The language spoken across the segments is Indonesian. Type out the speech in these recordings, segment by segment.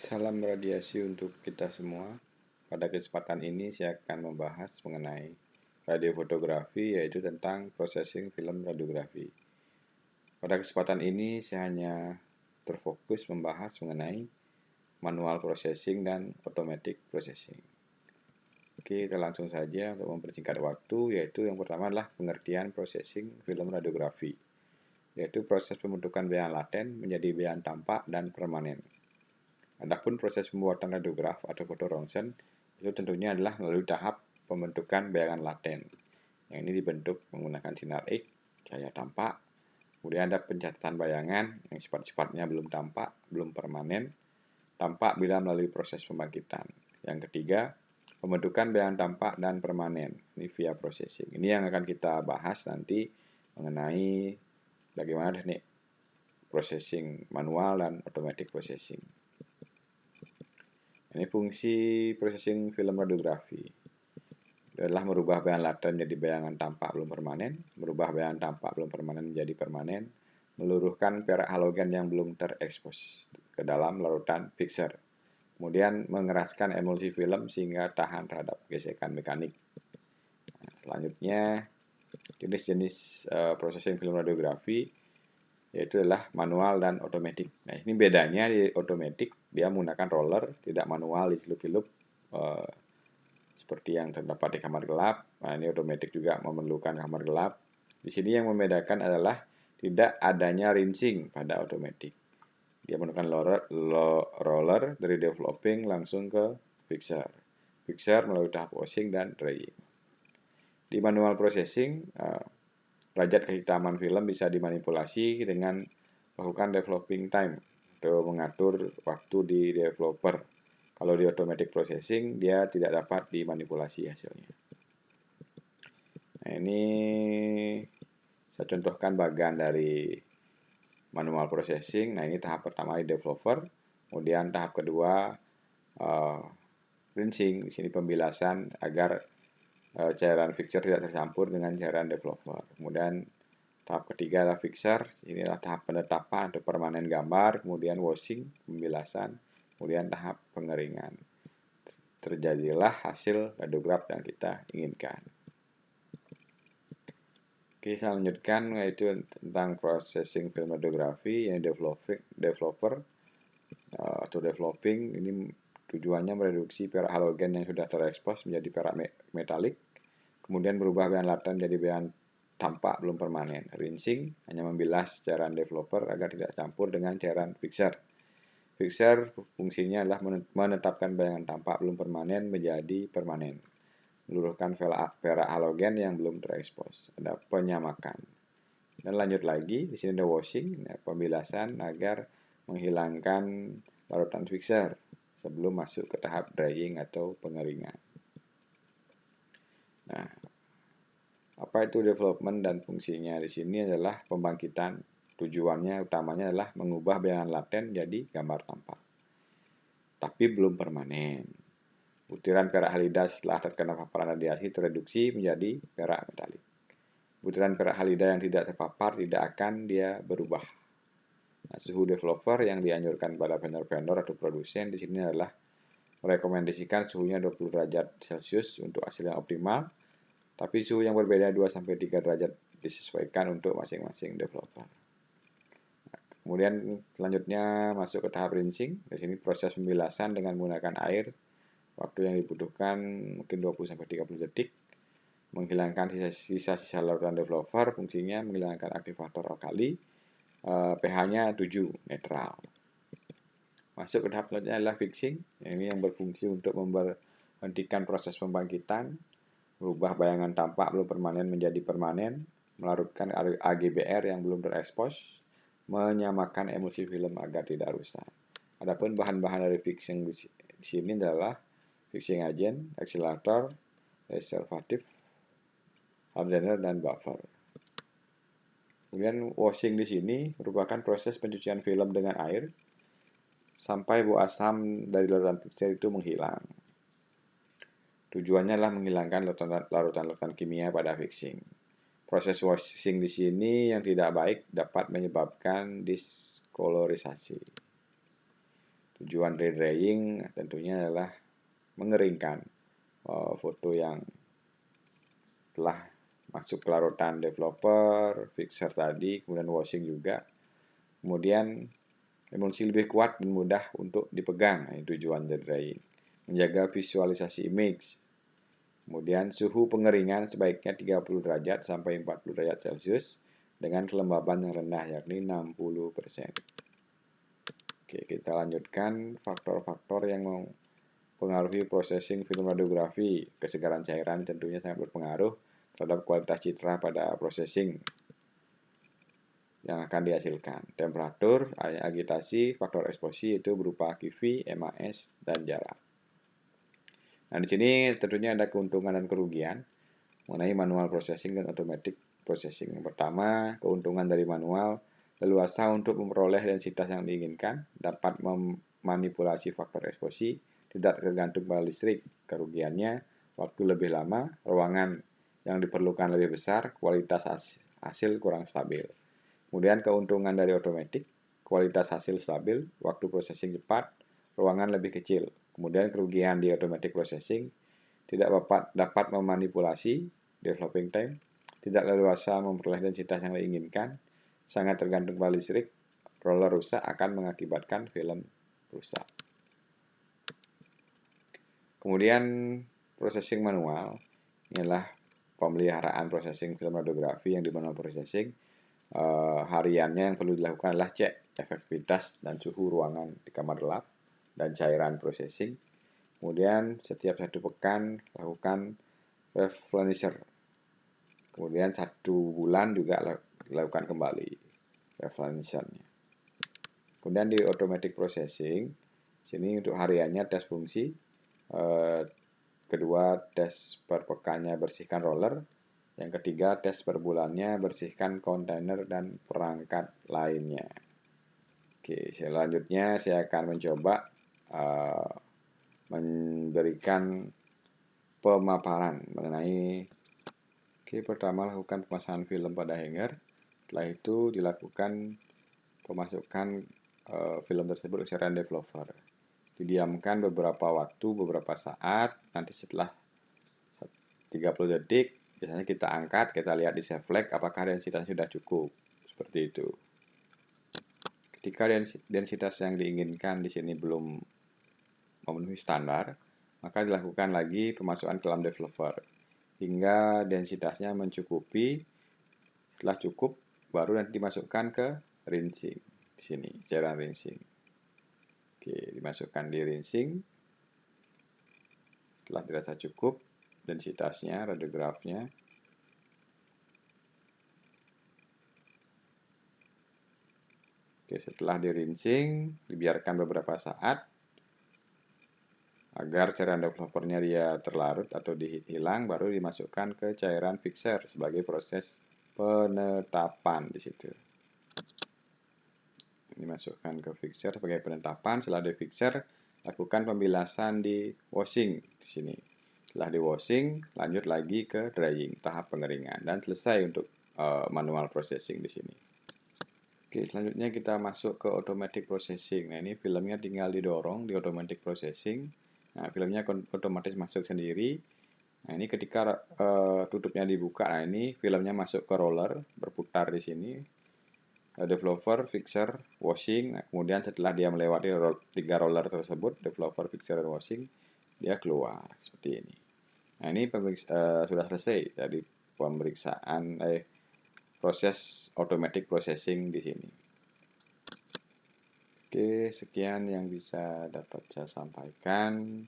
Salam radiasi untuk kita semua. Pada kesempatan ini saya akan membahas mengenai radiofotografi, yaitu tentang processing film radiografi. Pada kesempatan ini saya hanya terfokus membahas mengenai manual processing dan automatic processing. Oke, kita langsung saja untuk mempersingkat waktu, yaitu yang pertama adalah pengertian processing film radiografi, yaitu proses pembentukan bayangan laten menjadi bayangan tampak dan permanen. Adapun proses pembuatan radiograf atau foto ronsen itu tentunya adalah melalui tahap pembentukan bayangan laten. Yang ini dibentuk menggunakan sinar X, cahaya tampak. Kemudian ada pencatatan bayangan yang sifat-sifatnya belum tampak, belum permanen, tampak bila melalui proses pembangkitan. Yang ketiga, pembentukan bayangan tampak dan permanen, ini via processing. Ini yang akan kita bahas nanti mengenai bagaimana teknik processing manual dan automatic processing. Ini fungsi processing film radiografi. Adalah merubah bayangan laten menjadi bayangan tampak belum permanen, merubah bayangan tampak belum permanen menjadi permanen, meluruhkan perak halogen yang belum terekspos ke dalam larutan fixer. Kemudian mengeraskan emulsi film sehingga tahan terhadap gesekan mekanik. Selanjutnya, jenis-jenis processing film radiografi yaitu adalah manual dan otomatis. Nah, ini bedanya di otomatis, dia menggunakan roller, tidak manual di tilup-tilup seperti yang terdapat di kamar gelap. Nah, ini otomatis juga memerlukan kamar gelap. Di sini yang membedakan adalah tidak adanya rinsing pada otomatis. Dia menggunakan roller dari developing langsung ke fixer. Fixer melalui tahap washing dan drying. Di manual processing, derajat kehitaman film bisa dimanipulasi dengan melakukan developing time atau mengatur waktu di developer. Kalau di automatic processing, dia tidak dapat dimanipulasi hasilnya. Nah, ini saya contohkan bagian dari manual processing. Nah, ini tahap pertama di developer. Kemudian tahap kedua, rinsing. Di sini pembilasan agar cairan fixer tidak tercampur dengan cairan developer. Kemudian tahap ketiga adalah fixer, inilah tahap penetapan atau permanen gambar, kemudian washing, pembilasan, kemudian tahap pengeringan. Terjadilah hasil radiograf yang kita inginkan. Oke, saya lanjutkan yaitu tentang processing film radiografi yang developer atau developing. Ini tujuannya mereduksi perak halogen yang sudah terekspos menjadi perak metalik, kemudian berubah bayangan laten menjadi bayangan tampak belum permanen. Rinsing hanya membilas cairan developer agar tidak campur dengan cairan fixer. Fixer fungsinya adalah menetapkan bayangan tampak belum permanen menjadi permanen. Meluruhkan perak halogen yang belum terekspos. Ada penyamakan. Dan lanjut lagi, di sini ada washing, pembilasan agar menghilangkan larutan fixer sebelum masuk ke tahap drying atau pengeringan. Nah, apa itu development dan fungsinya di sini adalah pembangkitan. Tujuannya utamanya adalah mengubah bayangan laten jadi gambar tampak. Tapi belum permanen. Butiran perak halida setelah terkena paparan radiasi tereduksi menjadi perak metalik. Butiran perak halida yang tidak terpapar tidak akan dia berubah. Nah, suhu developer yang dianjurkan pada vendor-vendor atau produsen di sini adalah merekomendasikan suhunya 20 derajat Celcius untuk hasil yang optimal. Tapi suhu yang berbeda 2-3 derajat disesuaikan untuk masing-masing developer. Kemudian selanjutnya masuk ke tahap rinsing. Di sini proses pembilasan dengan menggunakan air. Waktu yang dibutuhkan mungkin 20-30 detik. Menghilangkan sisa-sisa larutan developer. Fungsinya menghilangkan aktivator alkali. pH-nya 7, netral. Masuk ke tahap selanjutnya adalah fixing. Ini yang berfungsi untuk menghentikan proses pembangkitan. Merubah bayangan tampak belum permanen menjadi permanen, melarutkan AGBR yang belum terekspos, menyamakan emulsi film agar tidak rusak. Adapun bahan-bahan dari fixing di sini adalah fixing agent, accelerator, reservatif, hardener, dan buffer. Kemudian washing di sini merupakan proses pencucian film dengan air sampai bau asam dari larutan fixer itu menghilang. Tujuannya adalah menghilangkan larutan-larutan kimia pada fixing. Proses washing di sini yang tidak baik dapat menyebabkan diskolorisasi. Tujuan dari drying tentunya adalah mengeringkan foto yang telah masuk ke larutan developer, fixer tadi, kemudian washing juga. Kemudian emulsi lebih kuat dan mudah untuk dipegang. Nah, tujuan dari drying. Menjaga visualisasi image. Kemudian suhu pengeringan sebaiknya 30 derajat sampai 40 derajat Celcius dengan kelembaban yang rendah yakni 60%. Oke, kita lanjutkan faktor-faktor yang mempengaruhi processing film radiografi. Kesegaran cairan tentunya sangat berpengaruh terhadap kualitas citra pada processing yang akan dihasilkan. Temperatur, agitasi, faktor eksposi itu berupa QV, MAS, dan jarak. Nah, di sini tentunya ada keuntungan dan kerugian mengenai manual processing dan automatic processing. Yang pertama, keuntungan dari manual leluasa untuk memperoleh densitas yang diinginkan, dapat memanipulasi faktor eksposi, tidak tergantung pada listrik. Kerugiannya, waktu lebih lama, ruangan yang diperlukan lebih besar, kualitas hasil kurang stabil. Kemudian keuntungan dari automatic, kualitas hasil stabil, waktu processing cepat, ruangan lebih kecil. Kemudian kerugian di automatic processing, tidak dapat memanipulasi, developing time, tidak leluasa memperoleh densitas yang diinginkan, sangat tergantung pada listrik, roller rusak akan mengakibatkan film rusak. Kemudian processing manual, inilah pemeliharaan processing film radiografi yang di manual processing. Hariannya yang perlu dilakukan adalah cek efektivitas dan suhu ruangan di kamar lab dan cairan processing. Kemudian setiap 1 pekan lakukan replenisher. Kemudian 1 bulan juga lakukan kembali replenishernya. Kemudian di automatic processing, sini untuk hariannya tes fungsi, kedua tes per pekannya bersihkan roller, yang ketiga tes per bulannya bersihkan kontainer dan perangkat lainnya. Oke, selanjutnya saya akan mencoba memberikan pemaparan mengenai pertama lakukan pemasangan film pada hanger. Setelah itu dilakukan pemasukan film tersebut ke cairan developer. Didiamkan beberapa waktu, beberapa saat. Nanti setelah 30 detik, biasanya kita angkat, kita lihat di save flag apakah densitasnya sudah cukup. Seperti itu. Ketika densitas yang diinginkan di sini belum memenuhi standar, maka dilakukan lagi pemasukan ke dalam developer hingga densitasnya mencukupi. Setelah cukup, baru nanti dimasukkan ke rinsing. Di sini, cairan rinsing. Oke, dimasukkan di rinsing. Setelah dirasa cukup, densitasnya, radiografnya. Oke, setelah di rinsing, dibiarkan beberapa saat agar cairan developernya dia terlarut atau hilang, baru dimasukkan ke cairan fixer sebagai proses penetapan di situ. Dimasukkan ke fixer sebagai penetapan. Setelah di fixer, lakukan pembilasan di washing di sini. Setelah di washing, lanjut lagi ke drying, tahap pengeringan, dan selesai untuk manual processing di sini. Oke, selanjutnya kita masuk ke automatic processing. Nah, ini filmnya tinggal didorong di automatic processing. Nah, filmnya otomatis masuk sendiri. Nah, ini ketika tutupnya dibuka, nah ini filmnya masuk ke roller, berputar di sini. Developer, fixer, washing. Nah, kemudian setelah dia melewati 3 roller tersebut, developer, fixer, dan washing, dia keluar seperti ini. Nah, ini sudah selesai dari pemeriksaan proses automatic processing di sini. Oke, sekian yang bisa dapat saya sampaikan.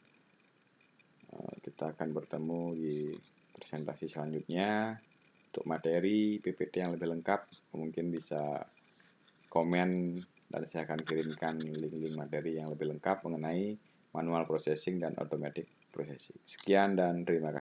Kita akan bertemu di presentasi selanjutnya. Untuk materi PPT yang lebih lengkap, mungkin bisa komen dan saya akan kirimkan link-link materi yang lebih lengkap mengenai manual processing dan automatic processing. Sekian dan terima kasih.